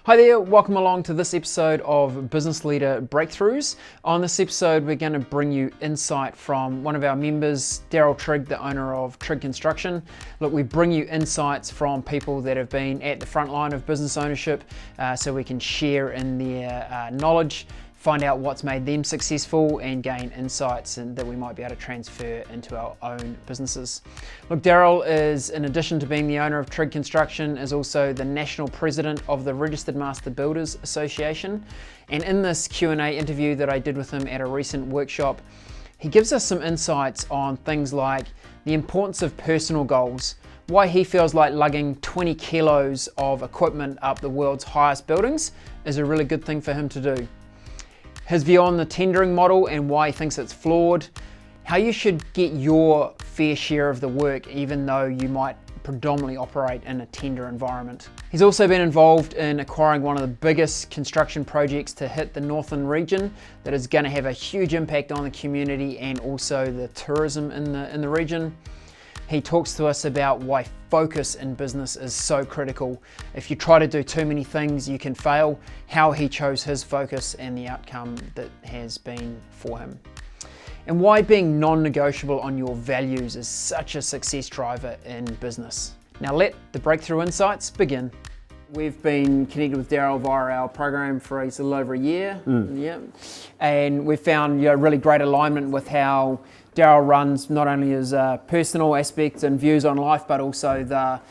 Hi there, welcome along to this episode of Business Leader Breakthroughs. On this episode, we're going to bring you insight from one of our members, Darrell Trigg, the owner of Trigg Construction. Look, we bring you insights from people that have been at the front line of business ownership so we can share in their knowledge, find out what's made them successful and gain insights that we might be able to transfer into our own businesses. Look, Darrell is, in addition to being the owner of Trigg Construction, is also the national president of the Registered Master Builders Association. And in this Q&A interview that I did with him at a recent workshop, he gives us some insights on things like the importance of personal goals, why he feels like lugging 20 kilos of equipment up the world's highest buildings is a really good thing for him to do, his view on the tendering model and why he thinks it's flawed, how you should get your fair share of the work even though you might predominantly operate in a tender environment. He's also been involved in acquiring one of the biggest construction projects to hit the northern region that is going to have a huge impact on the community and also the tourism in the region. He talks to us about why focus in business is so critical. If you try to do too many things, you can fail, how he chose his focus and the outcome that has been for him. And why being non-negotiable on your values is such a success driver in business. Now let the breakthrough insights begin. We've been connected with Darrell via our program for a little over a year. Yeah. And we've found really great alignment with how Darrell runs not only his personal aspects and views on life, but also the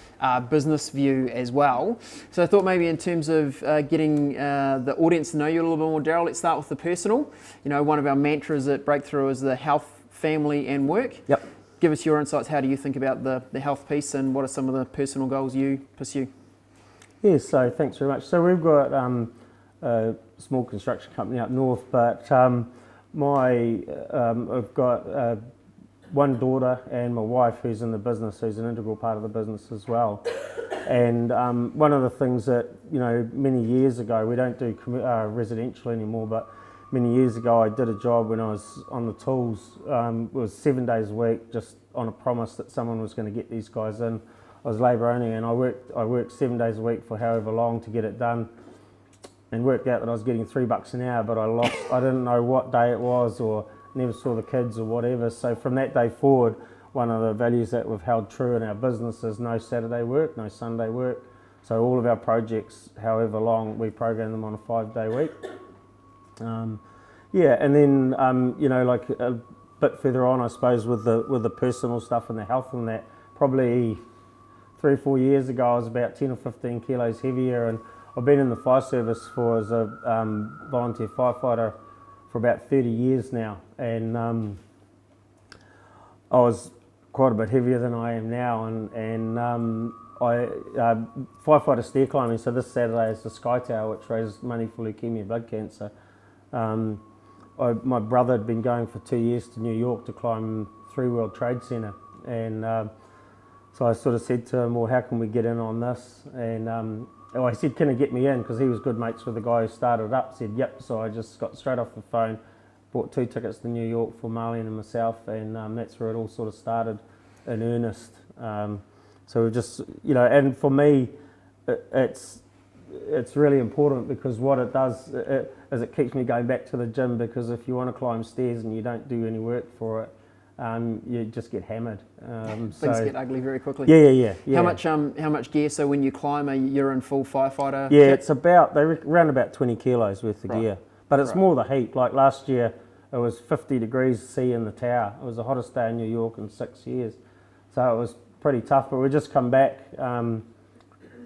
business view as well. So I thought maybe in terms of getting the audience to know you a little bit more, Darrell, let's start with the personal. One of our mantras at Breakthrough is the health, family and work. Yep. Give us your insights. How do you think about the health piece and what are some of the personal goals you pursue? Yeah, so thanks very much. So we've got a small construction company up north, but I've got one daughter and my wife who's in the business, who's an integral part of the business as well. And one of the things that, many years ago, we don't do residential anymore, but many years ago I did a job when I was on the tools. It was 7 days a week, just on a promise that someone was going to get these guys in. I was labour only and I worked 7 days a week for however long to get it done, and worked out that I was getting $3 an hour, but I didn't know what day it was or never saw the kids or whatever. So from that day forward, one of the values that we've held true in our business is no Saturday work, no Sunday work. So all of our projects, however long, we program them on a 5-day week. And then like a bit further on, I suppose, with the personal stuff and the health and that, probably 3 or 4 years ago, I was about 10 or 15 kilos heavier, and I've been in the fire service as a volunteer firefighter for about 30 years now, and I was quite a bit heavier than I am now, and I firefighter stair climbing. So this Saturday is the Sky Tower, which raises money for leukemia blood cancer. My brother had been going for 2 years to New York to climb 3 World Trade Center, and so I sort of said to him, well, how can we get in on this? And I said, can he get me in? Because he was good mates with the guy who started up. Said, yep. So I just got straight off the phone, bought 2 tickets to New York for Marlene and myself, and that's where it all sort of started in earnest. So we just, and for me, it's really important, because what it does is it keeps me going back to the gym, because if you want to climb stairs and you don't do any work for it, you just get hammered. Things get ugly very quickly. Yeah. How much gear? So when you climb, you're in full firefighter? Yeah, kit? it's around about 20 kilos worth of gear. But it's more the heat. Like last year, it was 50 degrees C in the tower. It was the hottest day in New York in 6 years. So it was pretty tough. But we just come back on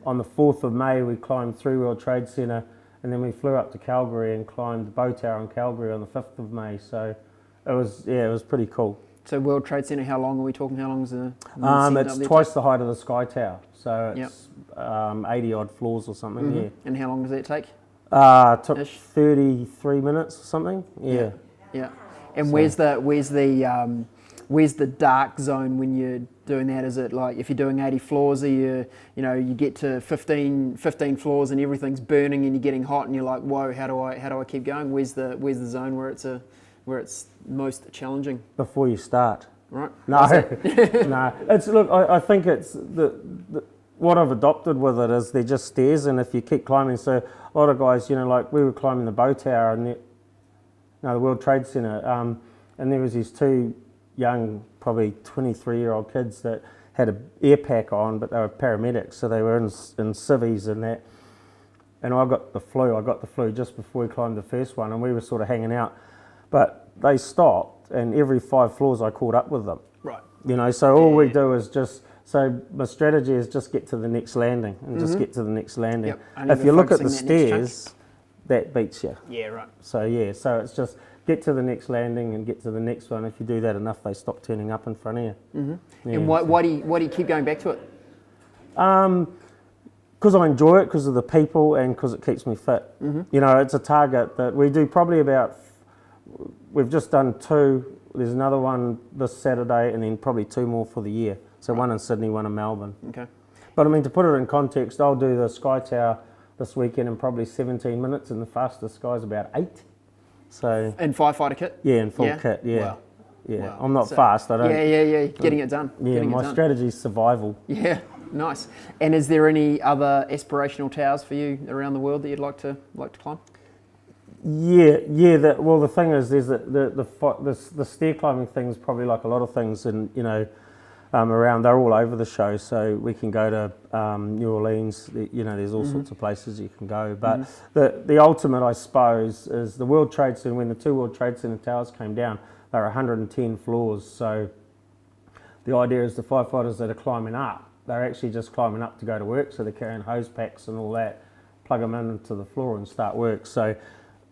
the 4th of May. We climbed 3 World Trade Center, and then we flew up to Calgary and climbed the Bow Tower in Calgary on the 5th of May. So it was pretty cool. So World Trade Center, how long are we talking? How long is the it's twice the height of the Sky Tower, so it's 80 odd floors or something. Mm-hmm. Yeah. And how long does that take? Took 33 minutes or something. Yeah. And so where's the dark zone when you're doing that? Is it like if you're doing 80 floors, are you get to 15 floors and everything's burning and you're getting hot and you're like, whoa, how do I keep going? Where's the zone where it's most challenging? Before you start. Right. No, no. I think it's what I've adopted with it is they're just stairs, and if you keep climbing, so a lot of guys, like we were climbing the bow tower and the World Trade Center, and there was these two young, probably 23-year-old kids that had an air pack on, but they were paramedics, so they were in civvies and that. And I got the flu just before we climbed the first one, and we were sort of hanging out. But they stopped, and every 5 floors I caught up with them. Right. So all we do is so my strategy is just get to the next landing and just get to the next landing. Yep. If you look at the stairs, that beats you. Yeah, right. So it's just get to the next landing and get to the next one. If you do that enough, they stop turning up in front of you. Mm-hmm. And why do you keep going back to it? Because I enjoy it, because of the people, and because it keeps me fit. Mm-hmm. It's a target that we do probably we've just done 2. There's another one this Saturday, and then probably 2 more for the year. So one in Sydney, one in Melbourne. Okay. But I mean, to put it in context, I'll do the Sky Tower this weekend in probably 17 minutes, and the fastest guy's about 8. So in firefighter kit? Yeah, in full kit, yeah. Wow. Yeah, Wow. I'm not fast, I don't... Yeah, getting it done. Yeah, my strategy's survival. Yeah, nice. And is there any other aspirational towers for you around the world that you'd like to climb? Yeah. The thing is, there's the stair climbing thing's probably like a lot of things, and around, they're all over the show. So we can go to New Orleans. There's all sorts of places you can go. But the ultimate, I suppose, is the World Trade Center. When the 2 World Trade Center towers came down, they were 110 floors. So the idea is the firefighters that are climbing up, they're actually just climbing up to go to work. So they're carrying hose packs and all that, plug them into the floor and start work. So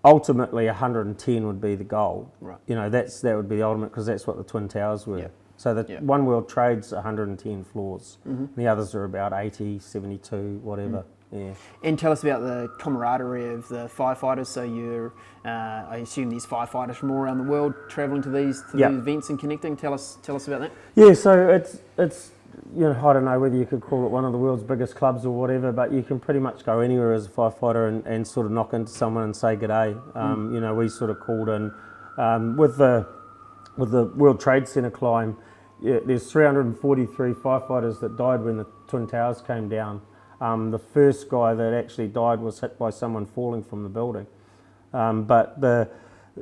ultimately 110 would be the goal. Right. That would be the ultimate, because that's what the Twin Towers were. Yep. So the One World Trade's 110 floors. Mm-hmm. The others are about 80, 72, whatever. Yeah. And tell us about the camaraderie of the firefighters. So I assume there's firefighters from all around the world travelling to these events and connecting. Tell us about that. Yeah, so it's I don't know whether you could call it one of the world's biggest clubs or whatever, but you can pretty much go anywhere as a firefighter and sort of knock into someone and say g'day. We sort of called in with the World Trade Center climb. Yeah, there's 343 firefighters that died when the Twin Towers came down. The first guy that actually died was hit by someone falling from the building.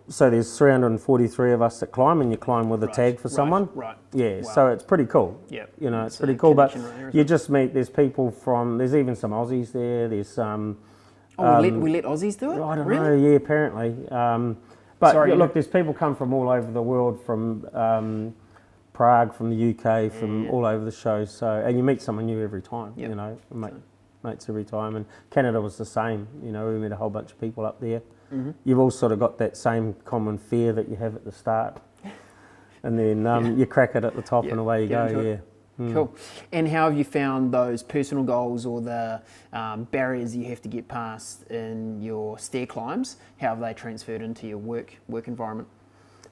So there's 343 of us that climb, and you climb with a tag for someone. Right. Yeah, wow. So it's pretty cool. Yeah. It's pretty cool. But you just meet, there's people there's even some Aussies there. There's we let Aussies do it? I don't really? know, yeah, apparently. Look, there's people come from all over the world, from Prague, from the UK, from all over the show. So, and you meet someone new every time, mates every time. And Canada was the same. We met a whole bunch of people up there. Mm-hmm. You've all sort of got that same common fear that you have at the start, and then you crack it at the top, and away you go. Yeah. Cool. And how have you found those personal goals or the barriers you have to get past in your stair climbs? How have they transferred into your work environment?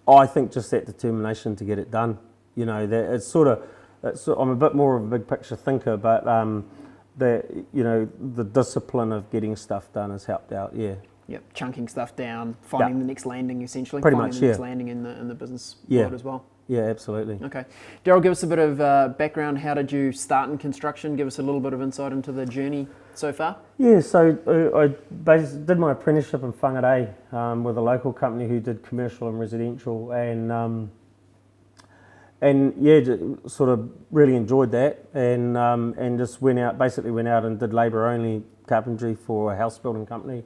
I think just that determination to get it done. That I'm a bit more of a big picture thinker, but the discipline of getting stuff done has helped out. Yeah. Yep, chunking stuff down, finding the next landing, essentially. Pretty finding much, the next landing in the business world as well. Yeah, absolutely. Okay. Darrell, give us a bit of background. How did you start in construction? Give us a little bit of insight into the journey so far. Yeah, so I basically did my apprenticeship in Whangarei with a local company who did commercial and residential, and sort of really enjoyed that, and just went out and did labour only carpentry for a house building company.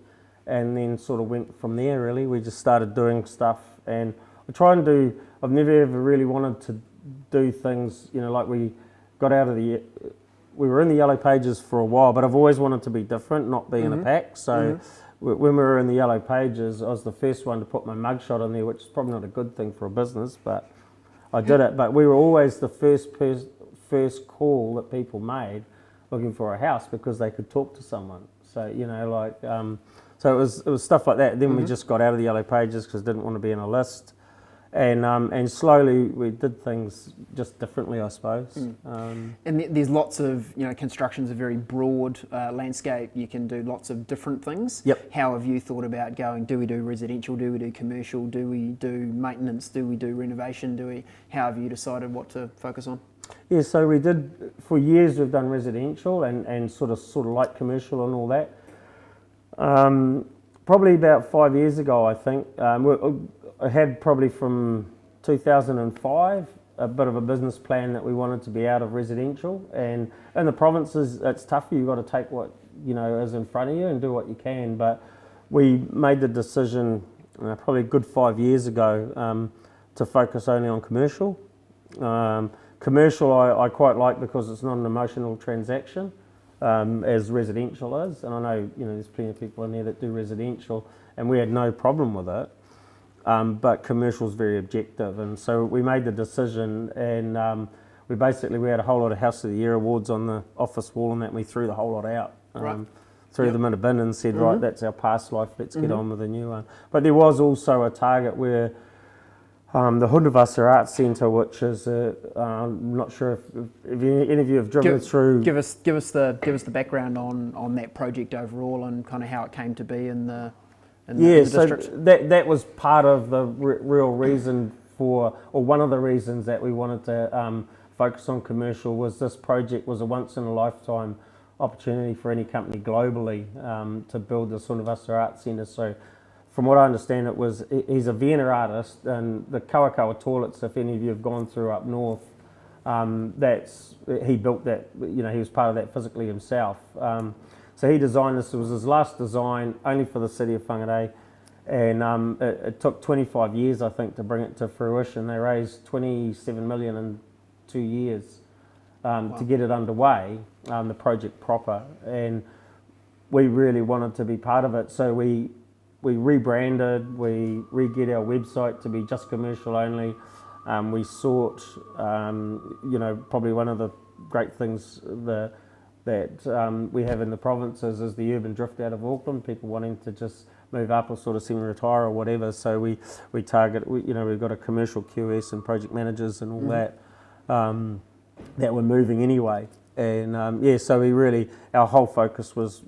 And then sort of went from there, really. We just started doing stuff, and I've never ever really wanted to do things, like we were in the Yellow Pages for a while, but I've always wanted to be different, not be in a pack. So when we were in the Yellow Pages, I was the first one to put my mugshot in there, which is probably not a good thing for a business, but I did it. But we were always the first call that people made looking for a house, because they could talk to someone. So, so it was stuff like that. Then we just got out of the Yellow Pages because didn't want to be in a list, and slowly we did things just differently, I suppose. And there's lots of construction's a very broad landscape. You can do lots of different things. Yep. How have you thought about going? Do we do residential? Do we do commercial? Do we do maintenance? Do we do renovation? How have you decided what to focus on? Yeah, so we did, for years we've done residential and sort of light commercial and all that. Probably about 5 years ago, I think, I had probably from 2005 a bit of a business plan that we wanted to be out of residential, and in the provinces it's tougher. You've got to take what is in front of you and do what you can, but we made the decision probably a good 5 years ago to focus only on commercial. Commercial I quite like because it's not an emotional transaction, as residential is, and I know there's plenty of people in there that do residential, and we had no problem with it. But commercial is very objective, and so we made the decision, and we had a whole lot of House of the Year awards on the office wall, and that we threw the whole lot out. Threw them in a bin and said, right, that's our past life, let's get on with a new one. But there was also a target where the Hundavasa Arts Centre, which is, I'm not sure if any of you have driven through. Give us the background on that project overall and kind of how it came to be in the district. So that was part of the real reason for, or one of the reasons that we wanted to focus on commercial, was this project was a once in a lifetime opportunity for any company globally to build the Hundavasa Arts Centre. So from what I understand, he's a Vienna artist, and the Kawakawa toilets, if any of you have gone through up north, he built that, he was part of that physically himself. So he designed this. It was his last design, only for the city of Whangarei, and it took 25 years, I think, to bring it to fruition. They raised 27 million in 2 years to get it underway, the project proper, and we really wanted to be part of it. So we rebranded, we re-get our website to be just commercial only. We sought, probably one of the great things that we have in the provinces is the urban drift out of Auckland, people wanting to just move up or sort of semi-retire or whatever. So we target, we've got a commercial QS and project managers and all that that were moving anyway. And so our whole focus was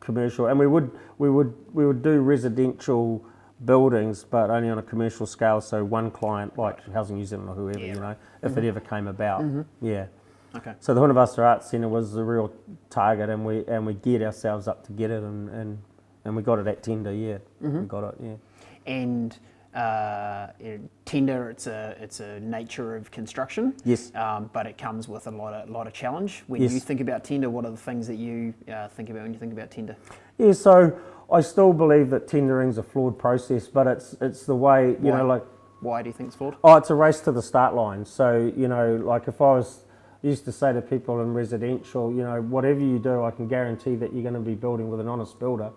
commercial, and we would do residential buildings, but only on a commercial scale. So one client, like Housing New Zealand or whoever, if it ever came about. Okay. So the Hundavasa Arts Centre was the real target, and we geared ourselves up to get it, and we got it at tender. We got it. And tender, it's a nature of construction. Yes. But it comes with a lot of challenge. When you think about tender, what are the things that you think about when you think about tender? Yeah. So I still believe that tendering's a flawed process, but it's the way Why do you think it's flawed? Oh, it's a race to the start line. So like if I used to say to people in residential, whatever you do, I can guarantee that you're going to be building with an honest builder.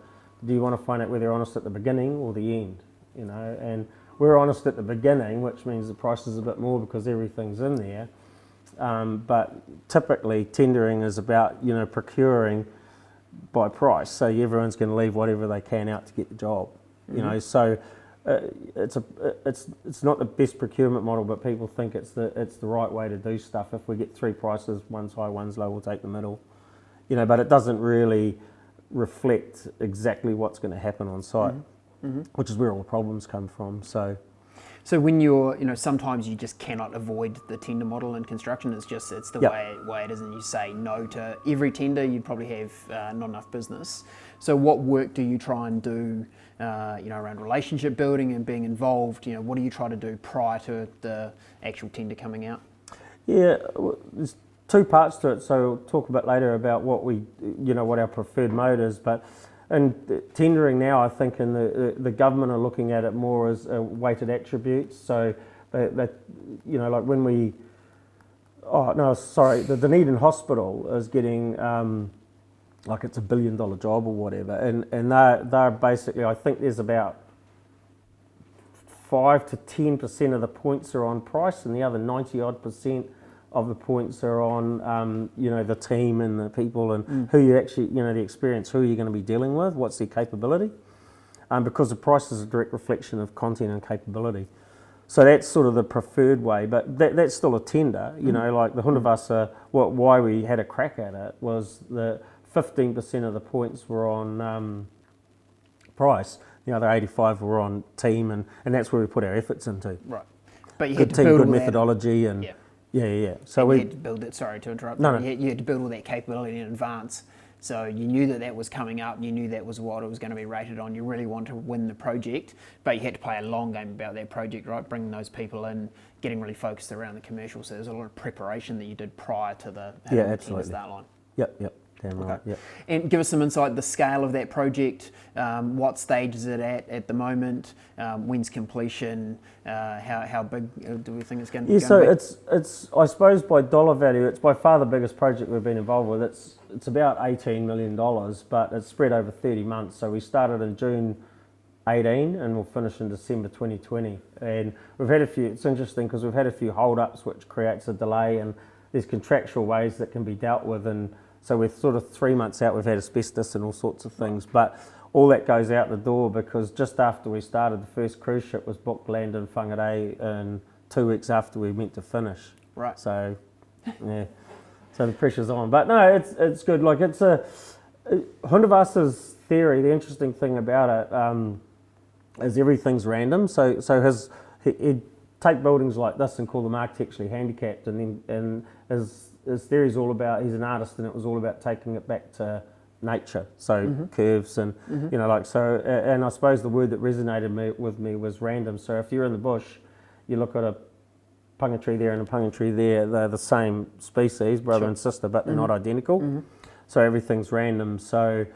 Do you want to find out whether they're honest at the beginning or the end? And we're honest at the beginning, which means the price is a bit more because everything's in there. But typically tendering is about, procuring by price. So everyone's going to leave whatever they can out to get the job. So it's not the best procurement model, but people think it's the right way to do stuff. If we get three prices, one's high, one's low, we'll take the middle. But it doesn't really reflect exactly what's going to happen on site, which is where all the problems come from. So when you're, sometimes you just cannot avoid the tender model in construction. It's the way it is, and you say no to every tender, you'd probably have not enough business. So what work do you try and do, around relationship building and being involved? What do you try to do prior to the actual tender coming out? Yeah, there's two parts to it. So we'll talk a bit later about what what our preferred mode is, but. And tendering now, I think, in the government are looking at it more as weighted attributes. So that like when the Dunedin Hospital is getting like it's $1 billion job or whatever, and they're basically, I think there's about 5 to 10% of the points are on price, and the other 90% of the points are on, the team and the people and who you actually, the experience, who you're going to be dealing with, what's their capability, because the price is a direct reflection of content and capability. So that's sort of the preferred way, but that's still a tender, like the Hundavasa, why we had a crack at it was that 15% of the points were on price, the other 85 were on team, and that's where we put our efforts into. Right. But you good had to team, build good methodology, and So and we you had to build it. Sorry to interrupt. No, no. You had to build all that capability in advance. So you knew that was coming up. You knew that was what it was going to be rated on. You really wanted to win the project, but you had to play a long game about that project, right? Bringing those people in, getting really focused around the commercial. So there's a lot of preparation that you did prior to the absolutely. start line. Yep. Damn right. Okay. Yep. And give us some insight, the scale of that project, what stage is it at the moment, when's completion, how big do we think it's going to be? Yeah, so it's I suppose by dollar value, it's by far the biggest project we've been involved with. It's about $18 million, but it's spread over 30 months. So we started in June 18 and we'll finish in December 2020. And we've had it's interesting because we've had a few hold-ups which creates a delay, and there's contractual ways that can be dealt with, and so we're sort of 3 months out, we've had asbestos and all sorts of things, but all that goes out the door because just after we started, the first cruise ship was booked, land in Whangarei, and 2 weeks after we meant to finish. Right. So, yeah, so the pressure's on. But no, it's good. Like Hundertwasser's theory, the interesting thing about it is everything's random. So he'd take buildings like this and call them architecturally handicapped, and his theory is all about, he's an artist, and it was all about taking it back to nature, so curves and and I suppose the word that resonated with me was random. So if you're in the bush, you look at a punga tree there and a punga tree there, they're the same species, brother and sister, but they're not identical. So everything's random. So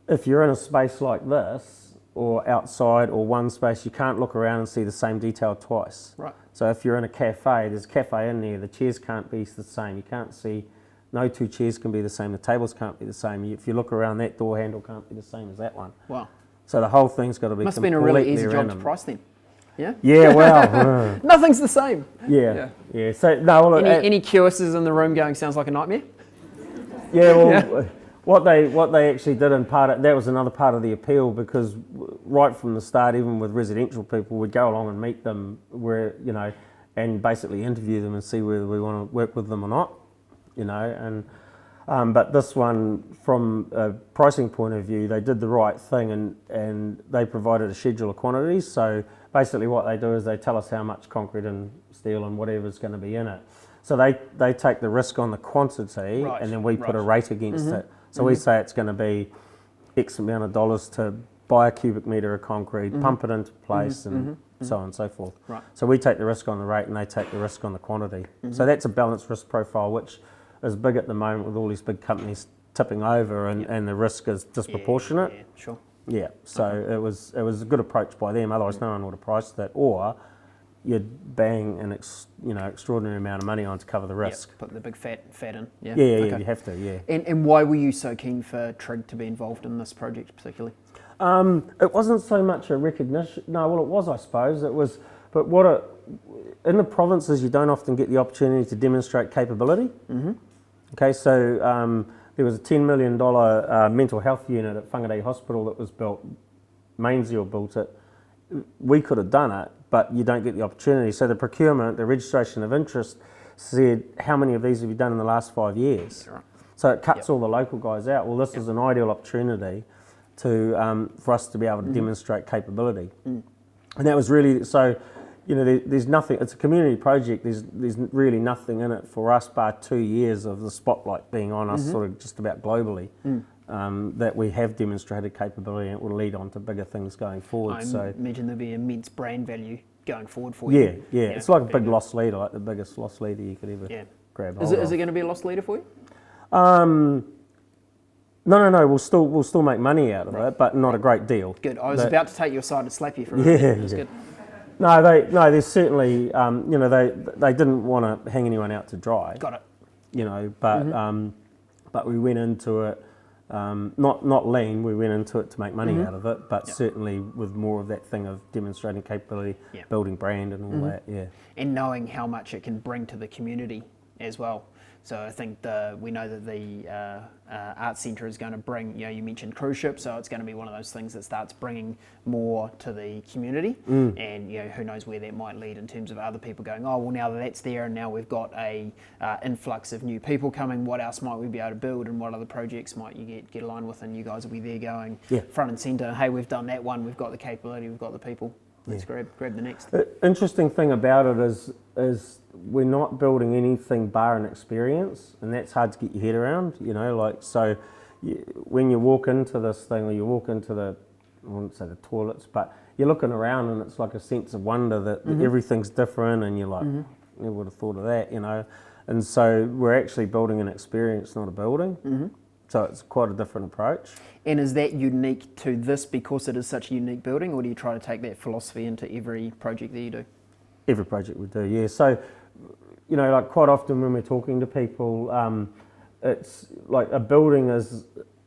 if you're in a space like this, or outside, or one space, you can't look around and see the same detail twice. Right. So if you're in a cafe, there's a cafe in there, the chairs can't be the same. You can't see, no 2 chairs can be the same, the tables can't be the same. If you look around, that door handle can't be the same as that one. Wow. So the whole thing's got to be Must have been completely a really easy random. job to price then. Yeah? Yeah, well. Nothing's the same. Yeah. So, no, well, Any QSs in the room going, sounds like a nightmare? Yeah, well, what they actually did in that was another part of the appeal, because right from the start, even with residential people, we'd go along and meet them and basically interview them and see whether we want to work with them or not, and but this one, from a pricing point of view, they did the right thing, and they provided a schedule of quantities. So basically what they do is they tell us how much concrete and steel and whatever's going to be in it. So they take the risk on the quantity, and then we put a rate against it. So we say it's going to be X amount of dollars to buy a cubic metre of concrete, pump it into place, and so on and so forth. Right. So we take the risk on the rate, and they take the risk on the quantity. So that's a balanced risk profile, which is big at the moment with all these big companies tipping over, and the risk is disproportionate. Yeah, sure. Yeah, so it was a good approach by them. Otherwise, no one would have priced that, or you'd bang an extraordinary amount of money on to cover the risk. Yep, put the big fat in. Yeah, okay. You have to. Yeah. And why were you so keen for Trigg to be involved in this project particularly? It wasn't so much a recognition. No, well, it was, I suppose. It was, but in the provinces, you don't often get the opportunity to demonstrate capability. Okay, so there was a $10 million mental health unit at Whangarei Hospital that was built. Mainzeal built it. We could have done it, but you don't get the opportunity. So the procurement, the registration of interest, said, how many of these have you done in the last 5 years? Right. So it cuts all the local guys out. Well, this is an ideal opportunity for us to be able to demonstrate capability. And that was really, so, there's nothing, it's a community project, there's really nothing in it for us bar 2 years of the spotlight being on us sort of just about globally. That we have demonstrated capability, and it will lead on to bigger things going forward. I imagine there'll be immense brand value going forward for you. Yeah. It's like a big loss leader, like the biggest loss leader you could ever grab hold of. Is it going to be a loss leader for you? No. We'll still make money out of it, but not a great deal. Good. I was about to take you aside and slap you for a minute. That's good. No, there's certainly, they didn't want to hang anyone out to dry. Got it. But we went into it. Not lean, we went into it to make money out of it, but certainly with more of that thing of demonstrating capability, building brand and all that, And knowing how much it can bring to the community as well. So I think we know that the Arts Centre is going to bring, you mentioned cruise ships, so it's going to be one of those things that starts bringing more to the community. And who knows where that might lead in terms of other people going, oh, well, now that that's there and now we've got a influx of new people coming, what else might we be able to build, and what other projects might you get aligned with, and you guys will be there going front and centre, hey, we've done that one, we've got the capability, we've got the people. let's grab the next. The interesting thing about it is we're not building anything bar an experience, and that's hard to get your head around, so when you walk into this thing, or you walk into I wouldn't say the toilets, but you're looking around and it's like a sense of wonder that everything's different, and you're like, never would have thought of that, and so we're actually building an experience, not a building. So it's quite a different approach. And is that unique to this because it is such a unique building, or do you try to take that philosophy into every project that you do? Every project we do, yeah. So, like quite often when we're talking to people, it's like a building is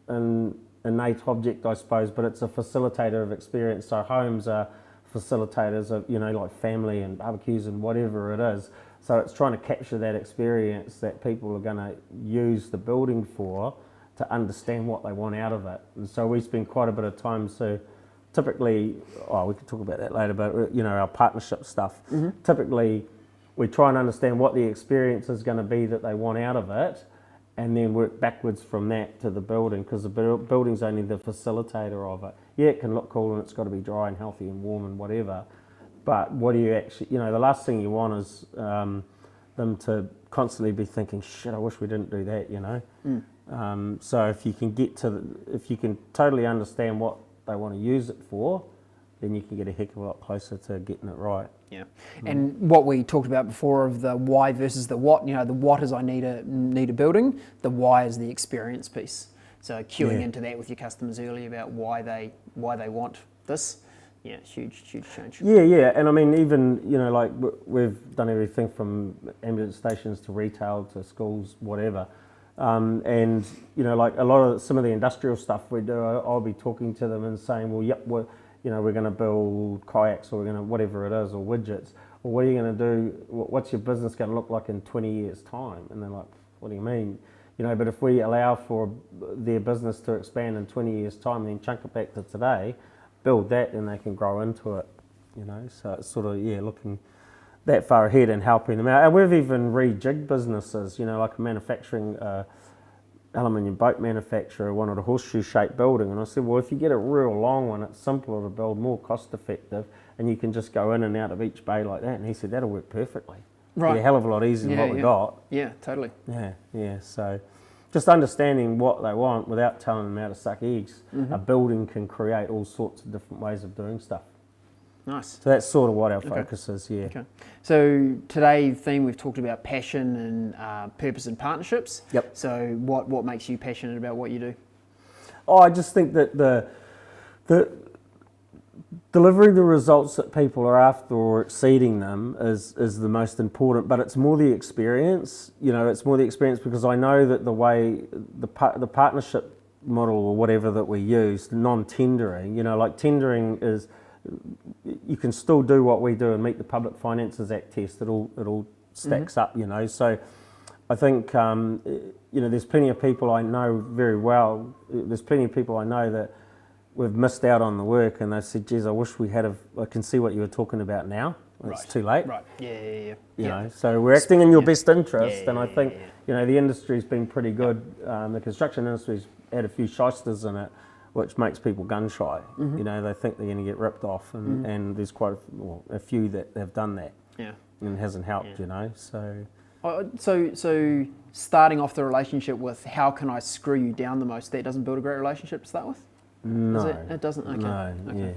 an innate object, I suppose, but it's a facilitator of experience. So homes are facilitators of, like family and barbecues and whatever it is. So it's trying to capture that experience that people are going to use the building for, to understand what they want out of it. And so we spend quite a bit of time, so typically, we could talk about that later, but our partnership stuff, typically we try and understand what the experience is going to be that they want out of it, and then work backwards from that to the building, because the building's only the facilitator of it. Yeah, it can look cool and it's got to be dry and healthy and warm and whatever, but what do you actually, the last thing you want is them to constantly be thinking, shit, I wish we didn't do that, So if you can totally understand what they want to use it for, then you can get a heck of a lot closer to getting it right. Yeah, and what we talked about before of the why versus the what. The what is I need a building. The why is the experience piece. So cueing into that with your customers early about why they want this. Yeah, huge change. Yeah, and I mean, even, like we've done everything from ambulance stations to retail to schools, whatever. And, like a lot of some of the industrial stuff we do, I'll be talking to them and saying, well, yep, we're going to build kayaks, or we're going to, whatever it is, or widgets. Well, what are you going to do? What's your business going to look like in 20 years' time? And they're like, what do you mean? But if we allow for their business to expand in 20 years' time, then chunk it back to today, build that, and they can grow into it, So it's sort of, looking that far ahead and helping them out. And we've even rejigged businesses, like a manufacturing, aluminium boat manufacturer wanted a horseshoe-shaped building. And I said, well, if you get a real long one, it's simpler to build, more cost-effective, and you can just go in and out of each bay like that. And he said, that'll work perfectly. Right. Be a hell of a lot easier than what we got. Yeah, totally. Yeah. So just understanding what they want without telling them how to suck eggs. A building can create all sorts of different ways of doing stuff. Nice. So that's sort of what our focus is, yeah. Okay. So today's theme, we've talked about passion and purpose and partnerships. Yep. So what makes you passionate about what you do? I just think that the delivering the results that people are after or exceeding them is the most important, but it's more the experience. It's more the experience, because I know that the way the partnership model or whatever that we use, non-tendering, like tendering is, you can still do what we do and meet the Public Finances Act test. It all stacks up, So I think, there's plenty of people I know very well. There's plenty of people I know that we've missed out on the work, and they've said, geez, I wish we had I can see what you were talking about now. It's too late. Right. Yeah. So we're acting in your best interest, and I think, the industry's been pretty good. The construction industry's had a few shysters in it, which makes people gun shy. They think they're going to get ripped off, and there's quite a few that have done that. Yeah. And it hasn't helped, so... So starting off the relationship with how can I screw you down the most, that doesn't build a great relationship to start with? No. It doesn't? Okay. No, okay.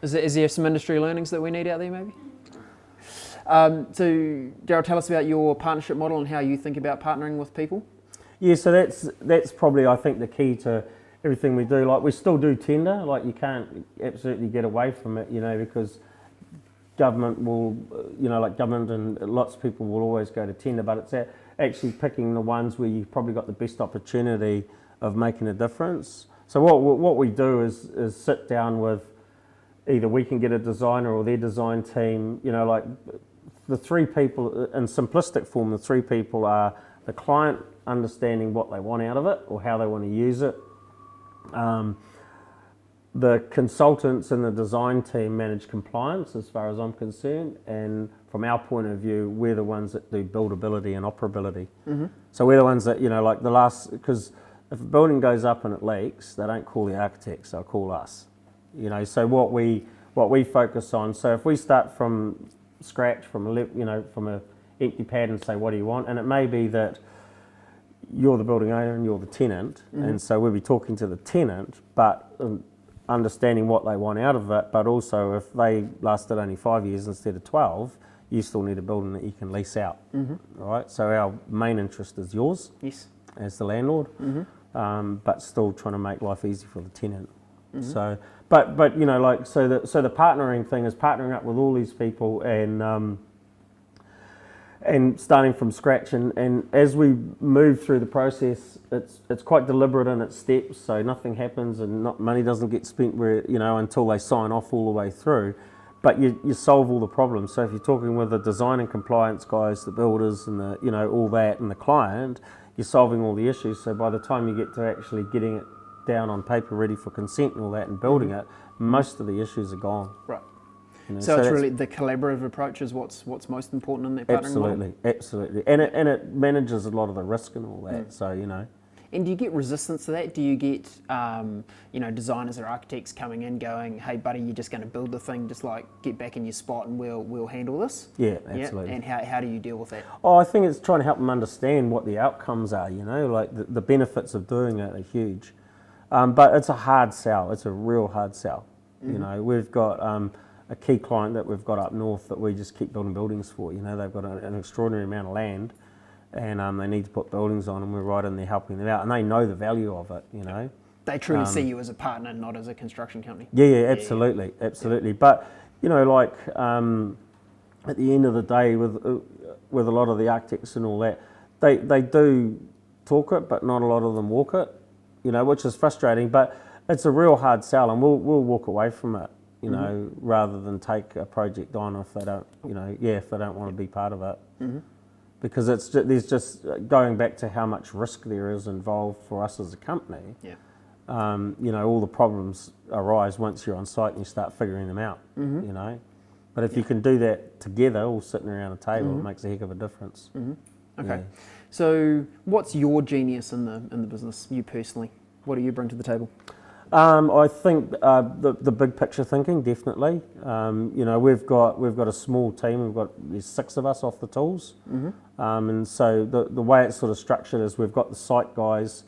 Yeah. Is there some industry learnings that we need out there maybe? So Darrell, tell us about your partnership model and how you think about partnering with people. Yeah, so that's probably, I think, the key to everything we do. Like, we still do tender, like you can't absolutely get away from it, because government will, government and lots of people will always go to tender, but it's actually picking the ones where you've probably got the best opportunity of making a difference. So what we do is sit down with, either we can get a designer or their design team, like the three people, in simplistic form, the three people are the client understanding what they want out of it or how they want to use it. The consultants and the design team manage compliance as far as I'm concerned, and from our point of view, we're the ones that do buildability and operability. So we're the ones that, because if a building goes up and it leaks, they don't call the architects, they'll call us. So what we what we focus on. So if we start from scratch, from a empty pad and say, what do you want? And it may be that you're the building owner and you're the tenant, and so we'll be talking to the tenant, but understanding what they want out of it, but also if they lasted only 5 years instead of 12, you still need a building that you can lease out, right? So our main interest is yours, Yes. as the landlord, but still trying to make life easy for the tenant. So, but so the partnering thing is partnering up with all these people and starting from scratch, and as we move through the process, it's quite deliberate in its steps, so nothing happens and money doesn't get spent until they sign off all the way through, but you solve all the problems. So if you're talking with the design and compliance guys, the builders and all that, and the client, you're solving all the issues, so by the time you get to actually getting it down on paper ready for consent and all that and building it, most of the issues are gone. Right. So it's really the collaborative approach is what's most important in that partnering model? Absolutely. And it manages a lot of the risk and all that, so And do you get resistance to that? Do you get designers or architects coming in going, hey buddy, you're just going to build the thing, just like get back in your spot and we'll handle this? Yeah, absolutely. Yeah? And how do you deal with that? Oh, I think it's trying to help them understand what the outcomes are, like the benefits of doing it are huge. But it's a hard sell, it's a real hard sell. We've got a key client that we've got up north that we just keep building buildings for. They've got an extraordinary amount of land, and they need to put buildings on, and we're right in there helping them out, and they know the value of it. They truly see you as a partner, not as a construction company. Yeah, absolutely. But at the end of the day, with a lot of the architects and all that, they do talk it, but not a lot of them walk it. Which is frustrating, but it's a real hard sell, and we'll walk away from it. Rather than take a project on if they don't, if they don't want to be part of it. Because there's just going back to how much risk there is involved for us as a company. Yeah. All the problems arise once you're on site and you start figuring them out. But if you can do that together, all sitting around a table, it makes a heck of a difference. Okay. Yeah. So, what's your genius in the business? You personally, what do you bring to the table? I think the big picture thinking, definitely. We've got a small team. There's 6 of us off the tools, and so the way it's sort of structured is we've got the site guys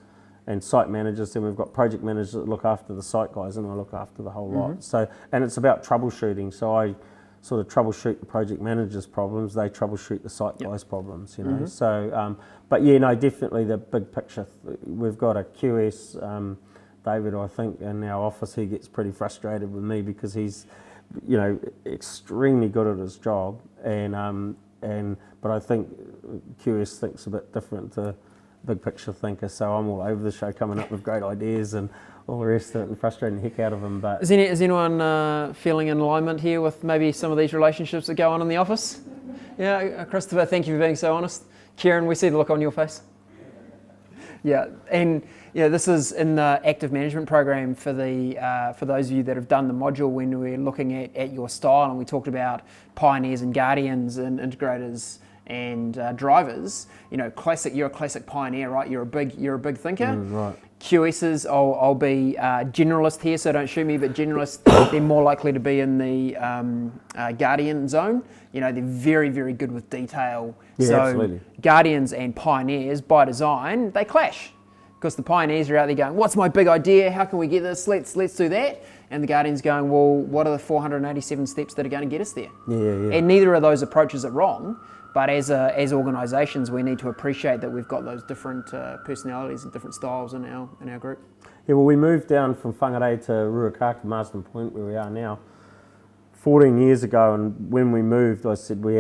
and site managers, then we've got project managers that look after the site guys, and I look after the whole lot. So, and it's about troubleshooting. So I sort of troubleshoot the project managers' problems. They troubleshoot the site guys' problems. So, but yeah, no, definitely the big picture. We've got a QS. David, I think, in our office, he gets pretty frustrated with me because he's, extremely good at his job, but I think QS thinks a bit different to big picture thinker. So I'm all over the show, coming up with great ideas and all the rest of it, and frustrating the heck out of him. But is anyone feeling in alignment here with maybe some of these relationships that go on in the office? Yeah, Christopher, thank you for being so honest. Kieran, we see the look on your face. Yeah, and this is in the active management program for those of you that have done the module when we're looking at your style, and we talked about pioneers and guardians and integrators and drivers. You're a classic pioneer, right? You're a big thinker. Right. QSs, I'll be generalist here, so don't shoot me, but generalists, they're more likely to be in the guardian zone. They're very, very good with detail. Yeah, so absolutely. Guardians and pioneers, by design, they clash. Because the pioneers are out there going, what's my big idea? How can we get this? Let's do that. And the guardians going, well, what are the 487 steps that are going to get us there? Yeah. And neither of those approaches are wrong. But as organisations, we need to appreciate that we've got those different personalities and different styles in our group. Yeah, well, we moved down from Whangarei to Ruakaka, Marsden Point, where we are now, 14 years ago, and when we moved, I said I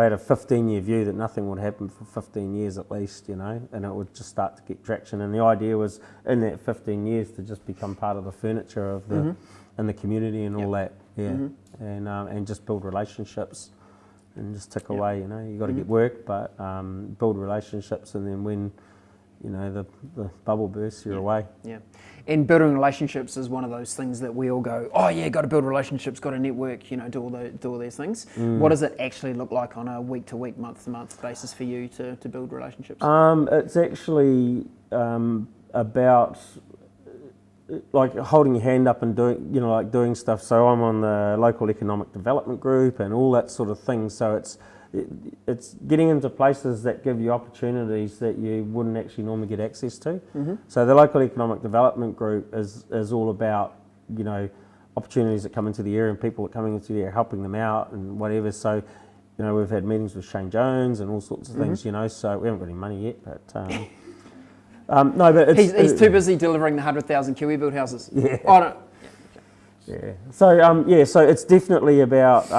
had a 15-year view that nothing would happen for 15 years at least, and it would just start to get traction. And the idea was, in that 15 years, to just become part of the furniture of the and the community and all that, and just build relationships and just tick away. You got to get work, but build relationships, and then when the bubble bursts, you're away. Yeah. And building relationships is one of those things that we all go, oh yeah, got to build relationships, got to network, do all these things. What does it actually look like on a week-to-week, month-to-month basis for you to build relationships? It's actually about like holding your hand up and doing, like doing stuff. So I'm on the local economic development group and all that sort of thing. So it's getting into places that give you opportunities that you wouldn't actually normally get access to. So the local economic development group is all about, opportunities that come into the area and people that are coming into the area, helping them out and whatever. So, we've had meetings with Shane Jones and all sorts of things, so we haven't got any money yet, but no, but he's too busy delivering the 100,000 Kiwi build houses. Yeah. Oh, no. Yeah. So it's definitely about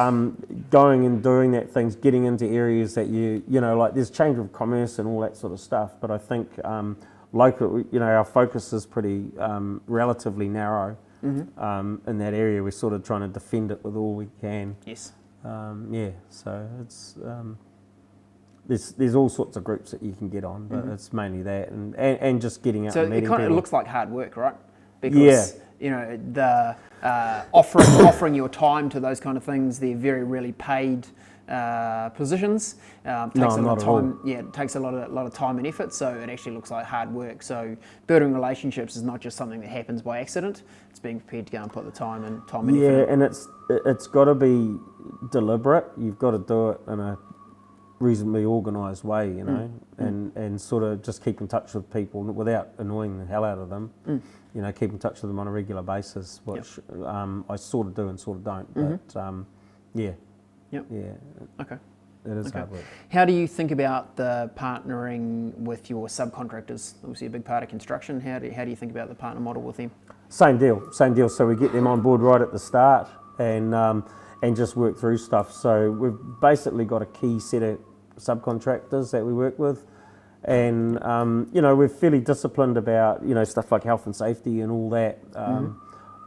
going and doing that things, getting into areas that like there's chamber of commerce and all that sort of stuff. But I think local, our focus is pretty relatively narrow in that area. We're sort of trying to defend it with all we can. Yes. So it's there's all sorts of groups that you can get on, but it's mainly that and just getting out and meeting people. So it looks like hard work, right? Because the offering your time to those kind of things, they're very rarely paid positions. Takes a lot of time. Yeah, it takes a lot of time and effort. So it actually looks like hard work. So building relationships is not just something that happens by accident. It's being prepared to go and put the time and effort. Yeah, and it's got to be deliberate. You've got to do it in a reasonably organised way, and sort of just keep in touch with people without annoying the hell out of them. Keep in touch with them on a regular basis, which I sort of do and sort of don't. But Okay. It is hard work. How do you think about the partnering with your subcontractors? Obviously, a big part of construction. How do you think about the partner model with them? Same deal. So we get them on board right at the start, and just work through stuff. So we've basically got a key set of subcontractors that we work with, and we're fairly disciplined about stuff like health and safety and all that.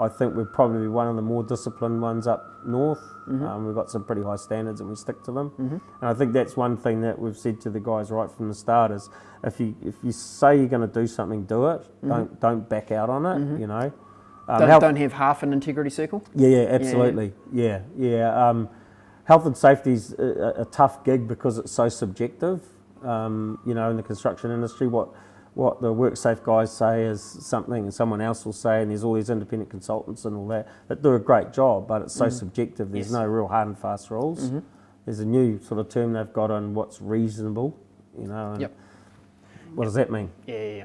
I think we're probably one of the more disciplined ones up north. We've got some pretty high standards and we stick to them. And I think that's one thing that we've said to the guys right from the start is if you say you're going to do something, do it. Don't back out on it. Don't have half an integrity circle? Yeah, absolutely. Yeah. Health and safety's a tough gig because it's so subjective. In the construction industry, what the WorkSafe guys say is something and someone else will say, and there's all these independent consultants and all that do a great job, but it's so subjective. There's no real hard and fast rules. There's a new sort of term they've got on what's reasonable, and what does that mean? Yeah.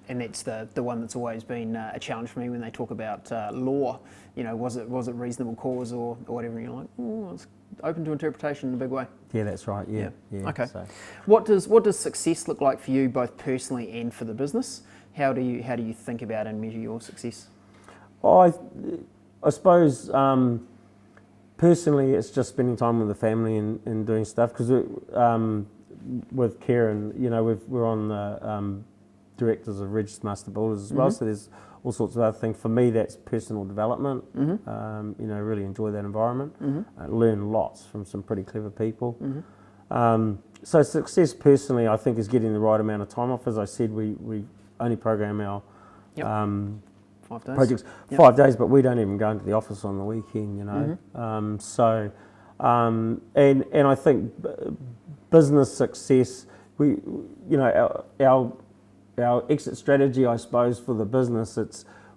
And that's the one that's always been a challenge for me when they talk about law. Was it reasonable cause or whatever? And you're like, it's open to interpretation in a big way. Yeah, that's right. Yeah. Okay. So. What does success look like for you, both personally and for the business? How do you think about and measure your success? I suppose personally, it's just spending time with the family and doing stuff because with Kieran, we're on the directors of Registered Master Builders as well, so there's all sorts of other things. For me, that's personal development. Really enjoy that environment. Learn lots from some pretty clever people. So success personally, I think, is getting the right amount of time off. As I said, we only program our 5 days. Projects 5 days, but we don't even go into the office on the weekend. And I think business success, our exit strategy, I suppose, for the business,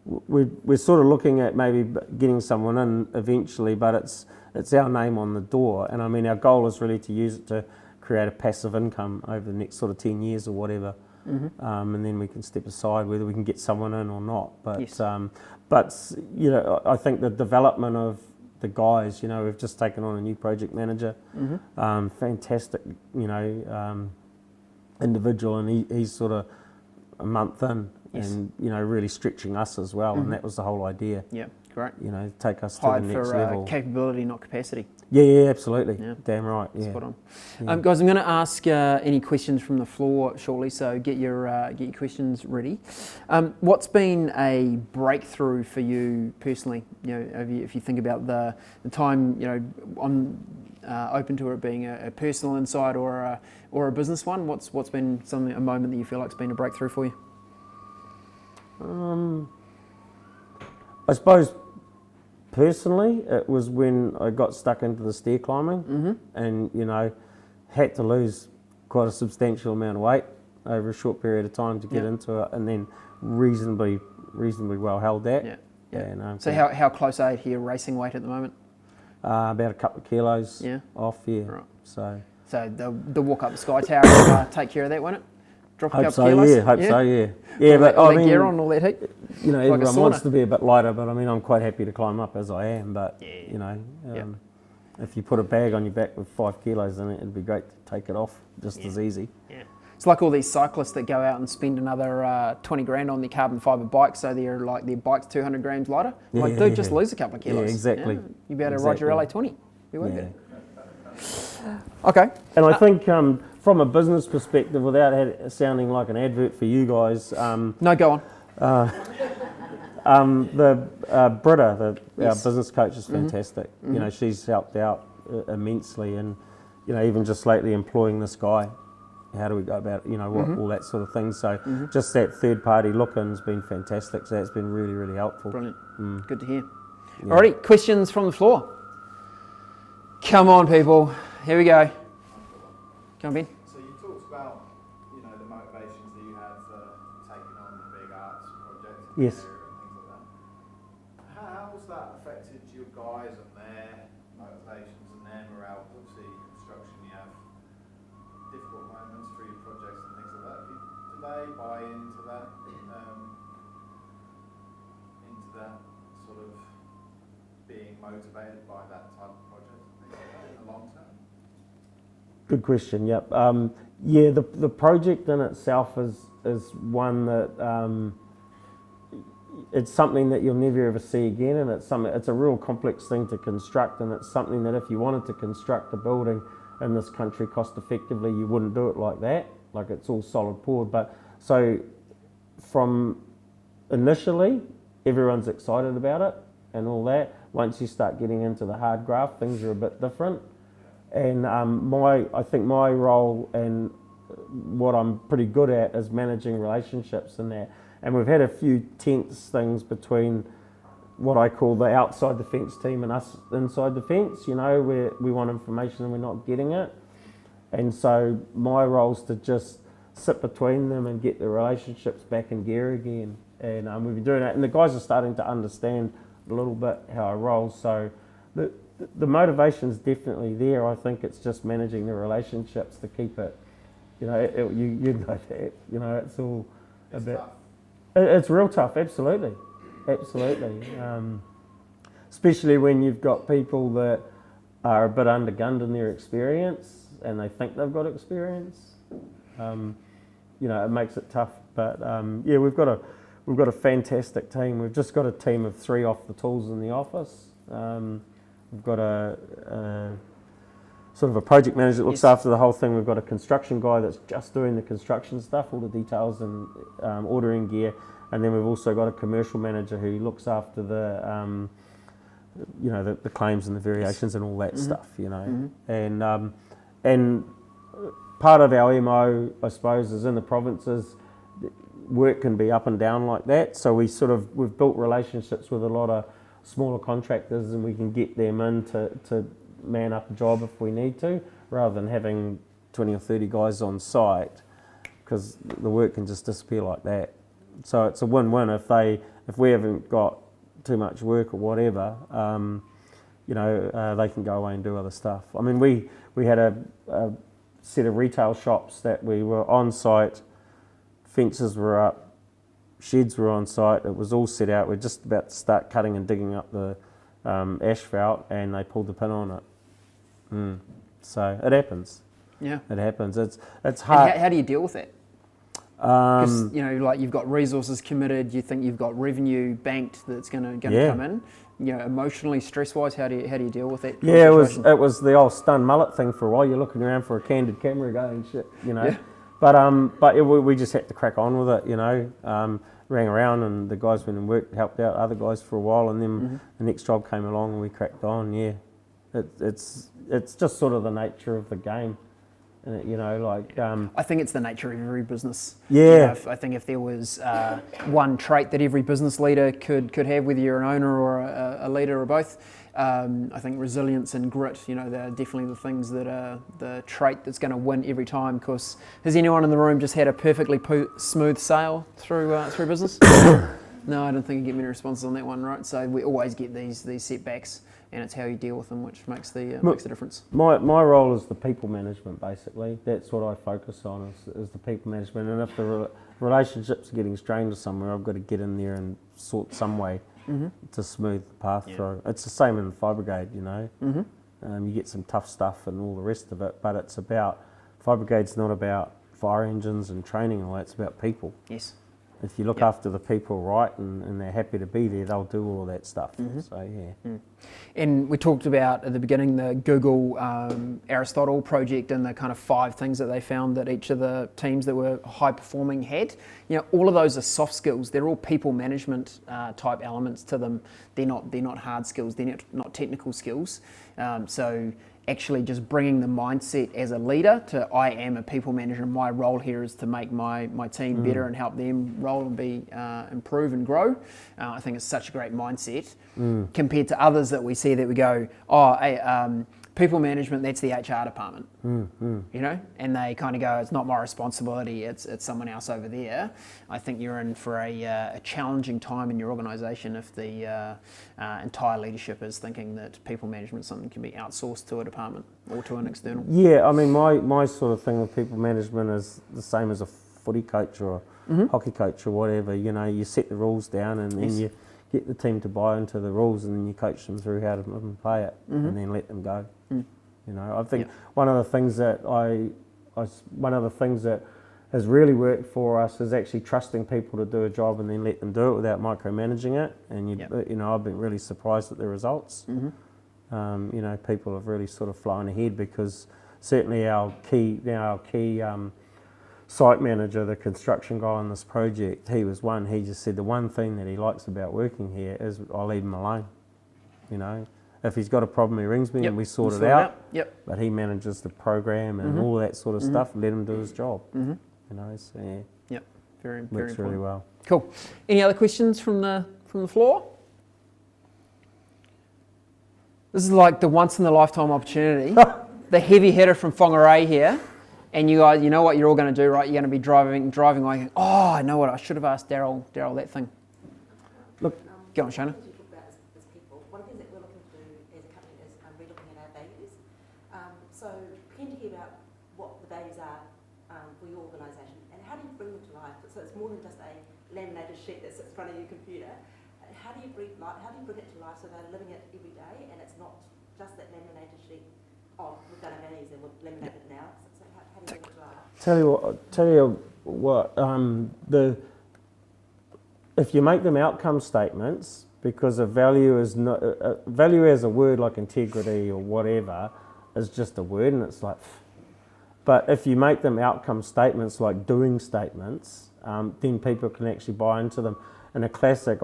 we're sort of looking at maybe getting someone in eventually, but it's our name on the door. And I mean, our goal is really to use it to create a passive income over the next sort of 10 years or whatever. And then we can step aside whether we can get someone in or not. But I think the development of the guys, we've just taken on a new project manager, fantastic, individual, and he's sort of a month in, and really stretching us as well, and that was the whole idea. Yeah, great. Take us to the next level. Capability, not capacity. Yeah, absolutely. Yeah. Damn right. Yeah. Spot on. Guys, I'm going to ask any questions from the floor shortly, so get your questions ready. What's been a breakthrough for you personally? If you think about the time, on open to it being a personal insight or a business one. What's been a moment that you feel like it's been a breakthrough for you? I suppose personally, it was when I got stuck into the stair climbing, and had to lose quite a substantial amount of weight over a short period of time to get into it, and then reasonably reasonably well held at. Yeah. Yeah. And, So how close are you to your racing weight at the moment? about a couple of kilos off, Right. So the walk up the Sky Tower will take care of that, won't it? Drop a couple of kilos? Hope so, yeah. Yeah, but all I that mean, gear on, all that heat? you know, Like a everyone sauna. wants to be a bit lighter, but I mean, I'm quite happy to climb up as I am, but, you know, if you put a bag on your back with 5 kilos in it, it'd be great to take it off just as easy. Yeah. It's like all these cyclists that go out and spend another 20 grand on their carbon fibre bikes, so they're like their bike's 200 grams lighter. Like, dude, just lose a couple of kilos. Yeah, exactly. Yeah. You'll be able to ride your LA20. You won't Yeah. be. Okay. And I think from a business perspective, without sounding like an advert for you guys, No, go on. the Britta, our business coach, is fantastic. You know, she's helped out immensely, and you know, even just lately employing this guy. How do we go about it? You know, what, all that sort of thing. So just that third party look-in has been fantastic. So that's been really, really helpful. Brilliant. Good to hear. Alrighty, questions from the floor. Come on, people. Here we go. Come on, Ben. So you talked about, you know, the motivations that you had for taking on the big arts project in Yes. the area and things like that. How's that affected your guys and their motivations and their morale? Obviously, construction, you have difficult moments for your projects and things like that. Do they buy into that sort of being motivated by that type of project and things like that in the long term? Good question. Yep. Yeah, the project in itself is one that it's something that you'll never ever see again, and it's a real complex thing to construct, and it's something that if you wanted to construct a building in this country cost effectively, you wouldn't do it like that. Like, it's all solid poured. But so from initially, everyone's excited about it and all that. Once you start getting into the hard graft, things are a bit different. And I think my role and what I'm pretty good at is managing relationships in that. And we've had a few tense things between what I call the outside the fence team and us inside the fence, you know, where we want information and we're not getting it. And so my role's to just sit between them and get the relationships back in gear again. And we've been doing that. And the guys are starting to understand a little bit how I roll. So the motivation's definitely there. I think it's just managing the relationships to keep it, you know, you know that, you know, it's all a bit... Tough. It's real tough, absolutely. Especially when you've got people that are a bit undergunned in their experience and they think they've got experience. You know, it makes it tough. But yeah, we've got a fantastic team. We've just got a team of 3 off the tools in the office. We've got a sort of a project manager that looks after the whole thing. We've got a construction guy that's just doing the construction stuff, all the details and ordering gear. And then we've also got a commercial manager who looks after the, you know, the claims and the variations and all that stuff, you know. And part of our MO, I suppose, is in the provinces, work can be up and down like that. So we've built relationships with a lot of smaller contractors, and we can get them in to man up a job if we need to, rather than having 20 or 30 guys on site, because the work can just disappear like that. So it's a win-win if we haven't got too much work or whatever, you know, they can go away and do other stuff. I mean, we had a set of retail shops that we were on site, fences were up, sheds were on site, it was all set out. We're just about to start cutting and digging up the asphalt, and they pulled the pin on it. So it happens. Yeah, it happens. It's hard. And how do you deal with that? Because you know, like, you've got resources committed, you think you've got revenue banked that's going to come in. You know, emotionally, stress-wise, how do you deal with that? Yeah, it was the old stun mullet thing for a while. You're looking around for a candid camera going shit, you know. Yeah. But we just had to crack on with it, you know. Rang around, and the guys went and worked, helped out other guys for a while, and then the next job came along and we cracked on. Yeah, it's just sort of the nature of the game. You know, like... I think it's the nature of every business. Yeah. You know, I think if there was one trait that every business leader could have, whether you're an owner or a leader or both, I think resilience and grit, you know, they're definitely the things that are the trait that's going to win every time. Because has anyone in the room just had a perfectly smooth sail through business? No, I don't think I get many responses on that one, right? So we always get these setbacks, and it's how you deal with them which makes the difference. My role is the people management, basically. That's what I focus on, is the people management. And if the relationships are getting strained or somewhere, I've got to get in there and sort some way to smooth the path through. It's the same in the fire brigade, you know. You get some tough stuff and all the rest of it, but it's about, fire brigade's not about fire engines and training and all that, it's about people. Yes. If you look after the people right and they're happy to be there, they'll do all of that stuff. So, yeah. And we talked about at the beginning the Google Aristotle project and the kind of 5 things that they found that each of the teams that were high performing had. You know, all of those are soft skills. They're all people management type elements to them. They're not hard skills. They're not technical skills. So actually just bringing the mindset as a leader to, I am a people manager and my role here is to make my team better and help them roll and be improve and grow. I think it's such a great mindset compared to others that we see that we go, people management, that's the HR department, you know, and they kind of go, it's not my responsibility, it's someone else over there. I think you're in for a challenging time in your organisation if the entire leadership is thinking that people management is something that can be outsourced to a department or to an external. Yeah, I mean, my sort of thing with people management is the same as a footy coach or a hockey coach or whatever. You know, you set the rules down and then you get the team to buy into the rules and then you coach them through how to play it and then let them go. You know, I think one of the things that has really worked for us is actually trusting people to do a job and then let them do it without micromanaging it. And you know, I've been really surprised at the results. You know, people have really sort of flown ahead because certainly our key site manager, the construction guy on this project, he just said the one thing that he likes about working here is I leave him alone. You know, if he's got a problem, he rings me and we sort it out. But he manages the program and all that sort of stuff. Let him do his job. You know, so Very works important. really well. Cool. Any other questions from the floor? This is like the once in a lifetime opportunity. The heavy hitter from Whangarei here. And you guys, you know what you're all going to do, right? You're going to be driving away. Oh, I know what I should have asked Darrell that thing. Look, go on, Shona. As people, one of the things that we're looking to do as a company is relooking at our values. So keen to hear about what the values are for your organisation and how do you bring them to life? So it's more than just a laminated sheet that sits in front of your computer. How do you bring it to life so they're living it every day and it's not just that laminated sheet? Oh, we've done our values and we've laminated it now. So how do you bring it to life? Tell you what. If you make them outcome statements, because a value is not value as a word like integrity or whatever is just a word, and it's like. But if you make them outcome statements like doing statements, then people can actually buy into them. And a classic,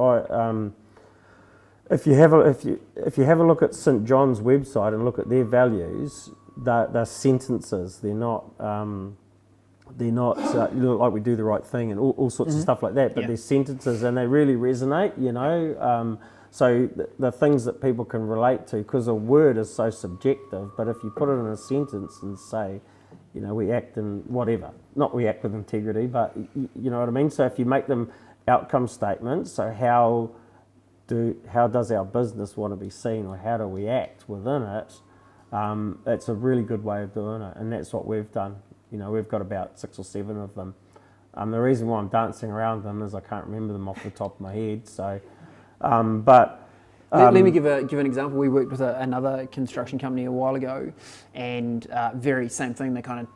if you have a look at St John's website and look at their values, they're sentences. They're not like we do the right thing and all sorts of stuff like that. But they're sentences and they really resonate. You know, so the things that people can relate to, because a word is so subjective. But if you put it in a sentence and say, you know, we act in whatever, not we act with integrity, but you know what I mean. So if you make them outcome statements, so how does our business want to be seen, or how do we act within it? It's a really good way of doing it, and that's what we've done. You know, we've got about 6 or 7 of them. The reason why I'm dancing around them is I can't remember them off the top of my head. So, let me give an example. We worked with another construction company a while ago, and very same thing. They kind of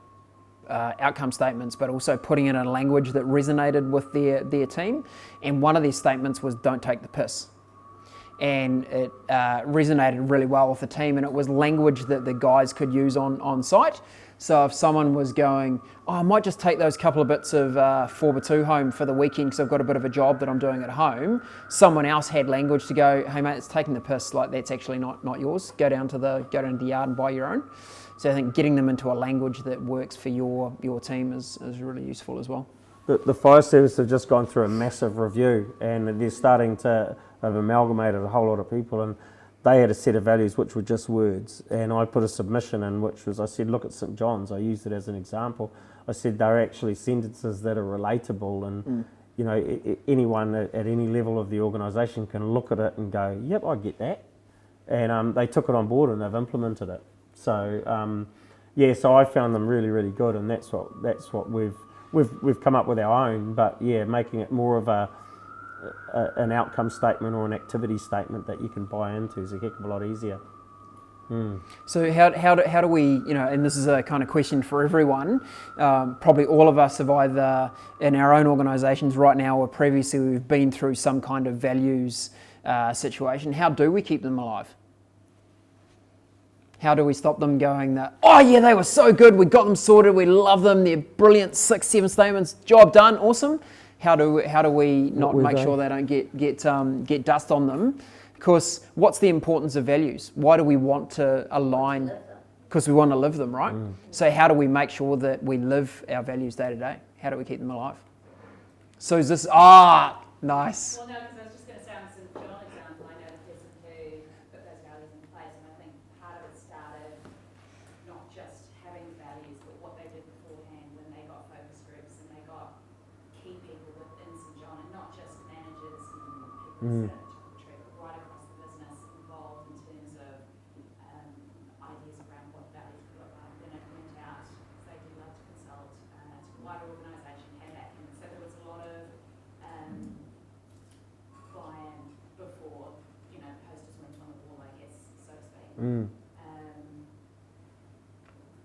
outcome statements, but also putting it in a language that resonated with their team. And one of their statements was "Don't take the piss." And it resonated really well with the team, and it was language that the guys could use on site. So if someone was going, I might just take those couple of bits of 4x2 home for the weekend because I've got a bit of a job that I'm doing at home, someone else had language to go, hey mate, it's taking the piss, like that's actually not yours. Go down to the yard and buy your own. So I think getting them into a language that works for your team is really useful as well. The fire service have just gone through a massive review, and they're starting to have amalgamated a whole lot of people, and they had a set of values which were just words, and I put a submission in which was, I said, look at St John's, I used it as an example. I said they're actually sentences that are relatable, and anyone at any level of the organisation can look at it and go, yep, I get that. And they took it on board and they've implemented it. So so I found them really, really good, and that's what we've come up with our own. But making it more of an outcome statement or an activity statement that you can buy into is a heck of a lot easier. So how do we, and this is a kind of question for everyone, probably all of us have either in our own organisations right now or previously we've been through some kind of values situation. How do we keep them alive? How do we stop them going that, oh yeah, they were so good, we got them sorted, we love them, they're brilliant, 6, 7 statements, job done, awesome. How do we not make sure they don't get dust on them? Because what's the importance of values? Why do we want to align? Because we want to live them, right? So how do we make sure that we live our values day to day? How do we keep them alive? So is this, nice. Well, no, because I was just going to say on the St. John example, I know the person who put those values in place, and I think part of it started not just having values, but what they did beforehand when they got focus groups and they got key people within St. John, and not just managers and people right across the business involved in terms of ideas around what values could look like. Then it went out, because they do love to consult, to the wider organisation, had that. And so there was a lot of buy-in before, posters went on the wall, I guess, so to speak.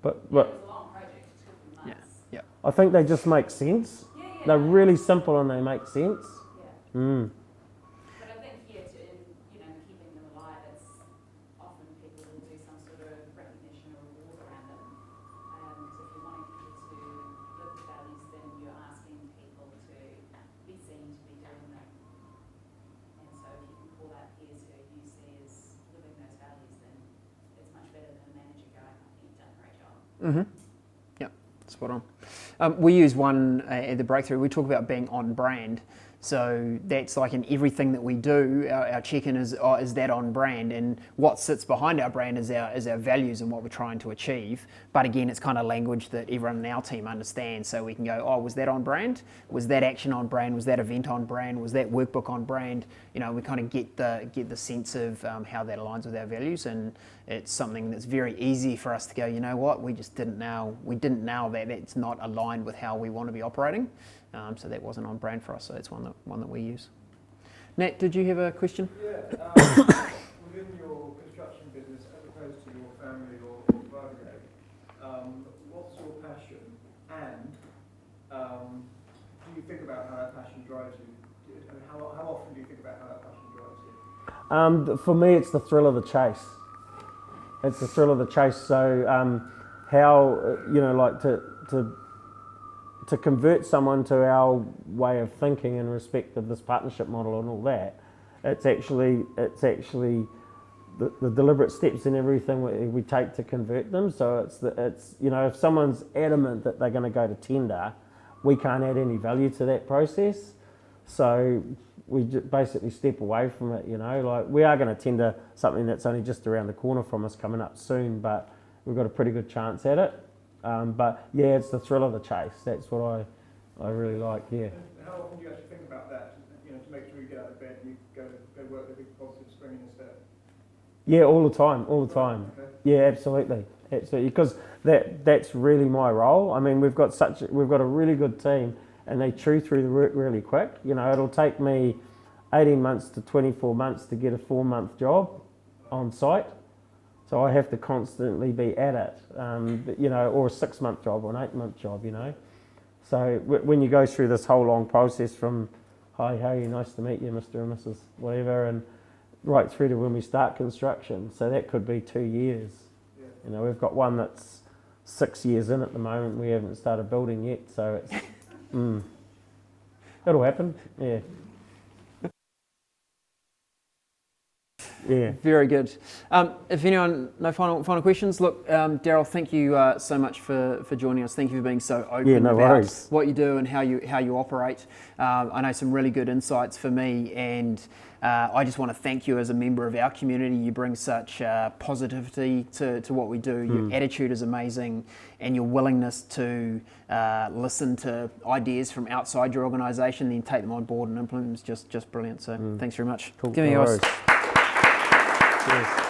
But it was a long project, it took them months. Yeah. I think they just make sense. They're really simple and they make sense. But I think here, keeping them alive, it's often people will do some sort of recognition or reward around them. Because if you're wanting people to live the values, then you're asking people to be seen to be doing them. And so if you can call out peers who you see as living those values, then it's much better than a manager going, I think you've done a great job. Yeah, spot on. We use one at the Breakthrough. We talk about being on brand. So that's like in everything that we do, our check-in is that on brand, and what sits behind our brand is our values and what we're trying to achieve. But again, it's kind of language that everyone in our team understands, so we can go, oh, was that on brand? Was that action on brand? Was that event on brand? Was that workbook on brand? We kind of get the sense of how that aligns with our values, and it's something that's very easy for us to go, you know what, we didn't nail that. It's not aligned with how we want to be operating. So that wasn't on brand for us, so that's one that we use. Nat, did you have a question? Yeah, within your construction business, as opposed to your family or private, what's your passion, and do you think about how that passion drives you? And how often do you think about how that passion drives you? For me, it's the thrill of the chase. It's the thrill of the chase. So how, to convert someone to our way of thinking in respect of this partnership model and all that, it's actually the deliberate steps in everything we take to convert them. So it's if someone's adamant that they're going to go to tender, we can't add any value to that process. So we basically step away from it. Like we are going to tender something that's only just around the corner from us coming up soon, but we've got a pretty good chance at it. But yeah, it's the thrill of the chase. That's what I really like. Yeah. And how often do you actually think about that? To make sure you get out of bed and you go work with a big positive spring in your step. Yeah, all the time. Okay. Yeah, absolutely. Because that's really my role. I mean, we've got a really good team, and they chew through the work really quick. It'll take me 18 months to 24 months to get a 4-month job on site. So I have to constantly be at it, or a 6-month job or an 8-month job, So when you go through this whole long process from, hi, hey, nice to meet you, Mr. and Mrs. whatever, and right through to when we start construction, so that could be 2 years. Yeah. We've got one that's 6 years in at the moment. We haven't started building yet, so it's, it'll happen, yeah. Yeah. Very good. If anyone, no final questions. Look, Darrell, thank you so much for joining us. Thank you for being so open no about worries. what you do and how you operate. I know some really good insights for me, and I just want to thank you as a member of our community. You bring such positivity to what we do. Your attitude is amazing, and your willingness to listen to ideas from outside your organisation, then take them on board and implement them is just brilliant. So thanks very much. Cool. Give me No yours. worries. Cheers.